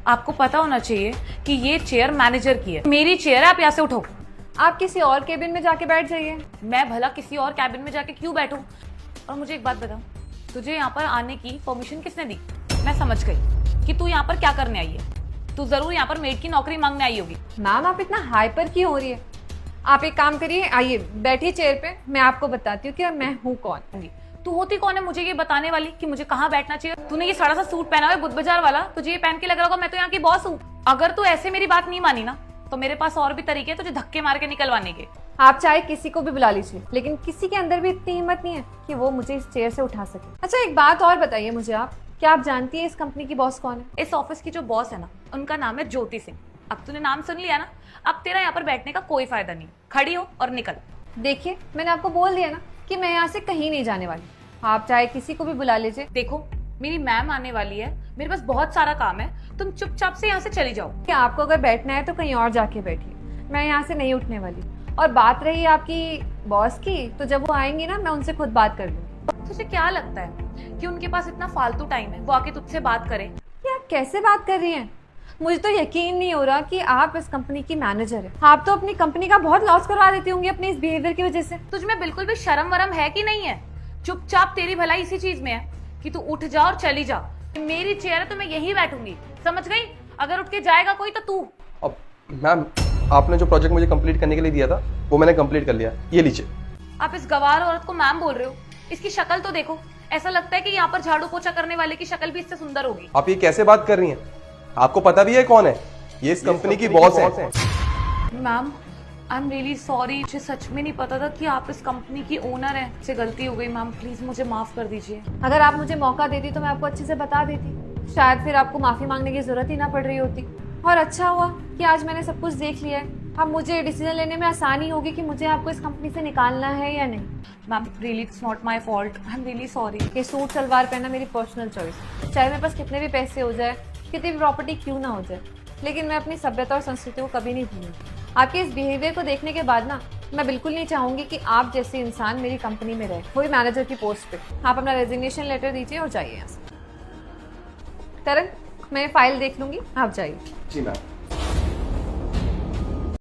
आपको पता होना चाहिए कि ये चेयर मैनेजर की है, मेरी चेयर है, आप यहाँ से उठो। आप किसी और केबिन में जाके बैठ जाइए। मैं भला किसी और कैबिन में जाके क्यों बैठूं? और मुझे एक बात बताओ, तुझे यहाँ पर आने की परमिशन किसने दी? मैं समझ गई कि तू यहाँ पर क्या करने आई है। तू जरूर यहाँ पर मेड की नौकरी मांगने आई होगी। मैम आप इतना हाइपर क्यों हो रही है? आप एक काम करिए, आइए बैठिए चेयर पे, मैं आपको बताती हूँ कि मैं हूँ कौन। तू होती कौन है मुझे ये बताने वाली कि मुझे कहाँ बैठना चाहिए? तूने ये सड़ा सा सूट पहना हुआ है बुध बाजार वाला, तुझे ये पहन के लग रहा होगा मैं तो यहाँ की बॉस हूँ। अगर तू ऐसे मेरी बात नहीं मानी ना तो मेरे पास और भी तरीके हैं तुझे धक्के मार के निकलवाने के। आप चाहे किसी को भी बुला लीजिए, लेकिन किसी के अंदर भी इतनी हिम्मत नहीं है कि वो मुझे इस चेयर से उठा सके। अच्छा एक बात और बताइए मुझे, आप क्या आप जानती है इस कंपनी की बॉस कौन है? इस ऑफिस की जो बॉस है ना, उनका नाम है ज्योति सिंह। अब तूने नाम सुन लिया ना, अब तेरा यहाँ पर बैठने का कोई फायदा नहीं। खड़ी हो और निकल। देखिए मैंने आपको बोल दिया ना कि मैं यहाँ से कहीं नहीं जाने वाली। आप चाहे किसी को भी बुला लीजिए। देखो मेरी मैम आने वाली है, मेरे पास बहुत सारा काम है, तुम चुपचाप से यहाँ से चली जाओ। कि आपको अगर बैठना है तो कहीं और जाके बैठिए, मैं यहाँ से नहीं उठने वाली। और बात रही आपकी बॉस की, तो जब वो आएंगी ना मैं उनसे खुद बात कर लूंगी। तुझे क्या लगता है कि उनके पास इतना फालतू टाइम है वो आके तुझसे बात करे? ये आप कैसे बात कर रही हैं? मुझे तो यकीन नहीं हो रहा कि आप इस कंपनी की मैनेजर हैं। आप तो अपनी कंपनी का बहुत लॉस करवा देती होंगी अपने इस बिहेवियर की वजह से। तुझ में बिल्कुल भी शर्म वरम है कि नहीं है? चुपचाप, तेरी भलाई इसी चीज में है कि तू उठ जा और चली जा। मेरी चेयर है तो मैं यही बैठूंगी, समझ गई? अगर उठ के जाएगा कोई तो तू। अब मैम आपने जो प्रोजेक्ट मुझे कंप्लीट करने के लिए दिया था वो मैंने कंप्लीट कर लिया, ये लीजिए। आप इस गवार औरत को मैम बोल रहे हो? इसकी शक्ल तो देखो, ऐसा लगता है कि यहाँ पर झाड़ू पोछा करने वाले की शक्ल भी इससे सुंदर होगी। आप ये कैसे बात कर रही हैं? आपको पता भी है कौन है? ये इस कंपनी की बॉस है। Ma'am I am really sorry, मुझे सच में नहीं पता था कि आप इस कंपनी की ओनर हैं। मुझसे गलती हो गई मैम, प्लीज मुझे माफ कर दीजिए। अगर आप मुझे मौका देती तो मैं आपको अच्छे से बता देती, शायद फिर आपको माफी मांगने की जरूरत ही ना पड़ रही होती। और अच्छा हुआ कि आज मैंने सब कुछ देख लिया है। अब मुझे डिसीजन लेने में आसानी होगी कि मुझे आपको इस कंपनी से निकालना है या नहीं। Ma'am really it's not my fault, I am really sorry. ये सूट सलवार पहनना मेरी पर्सनल चॉइस है, चाहे मेरे पास कितने भी पैसे हो जाए, कितनी भी प्रॉपर्टी क्यों ना हो जाए, लेकिन मैं अपनी सभ्यता और संस्कृति को कभी नहीं भूलूंगी। आपके इस बिहेवियर को देखने के बाद ना मैं बिल्कुल नहीं चाहूंगी कि आप जैसे इंसान मेरी कंपनी में रहे, वो भी मैनेजर की पोस्ट पे। आप अपना रेजिग्नेशन लेटर दीजिए और जाइए यहाँ से। करण मैं फाइल देख लूंगी, आप जाइए। जी मैम।